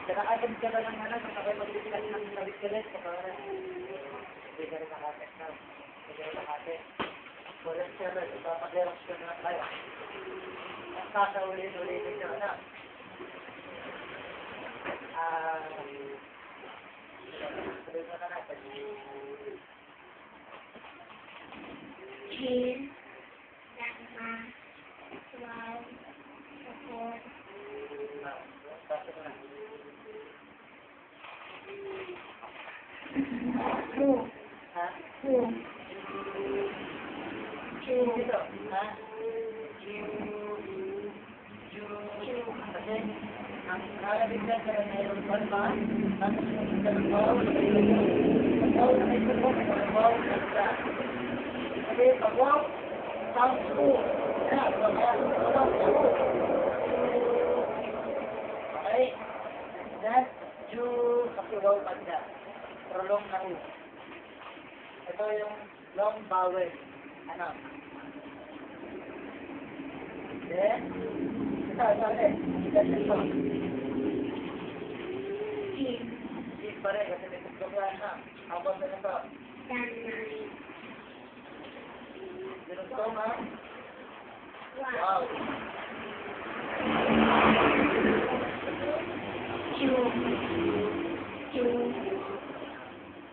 Nakakagad ka ba ng ano, kapag mag-discuss ng sabit-sabit, kapag hindi ka rin nakakit na. Hindi ka rin nakakit. Walang server, ipapag-xerox ko na kayo. At kakaulit-ulitin nyo, ano? Sabi mo na natin. Chin, Dagma, Wow, Support, Bakit na? Who, Ha? Who, Chu, Dito, ha? Kasi, ang nalabigyan ka na mayroon pa ba? Tapos yung kalabaw, kalabaw na may sabot, kalabaw na isa. Kasi, pag-wow, sounds cool. Yan, pag-wow, cool. Okay? Then, Ju, kapigaw pagda. Prolong na U. Ito yung long vowel. Ano? Then, ito ulit. Ito. Jin, Hindi pa rin kasi may pagkakaan na. Habang na ito. Dagma, Ginugtong ha? Wow, Wow. Chu, Chu,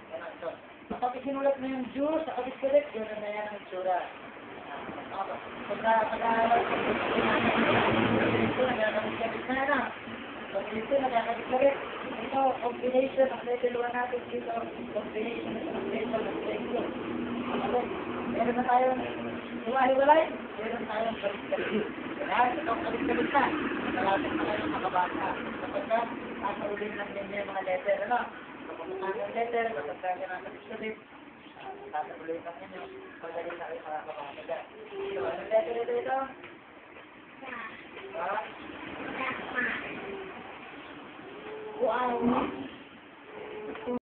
Yan ito. Kapag isinulat mo yung Ju sa kabit-kabit, yun na yan ang itsura. Pagka-aaral ko, ito nagkakabit-kabit na na. Pag ito nagkakabit-kabit, ito, combination ng level 1 natin dito, combination ng level ng level 2. Ano? Meron na tayong hiwa-hiwalay, meron tayong kabit-kabit. Kaya itong kabit-kabit na, malapit na kayo makabasa. Kapag ka, sasaulin lang din yung mga letter, ano? Kapag ang letter, kapag ka ng kabit-kabit, sasaulin lang ninyo, madali na kayo makakabasa. So, anong letter ito? Da, Ha? Dagma, Wow,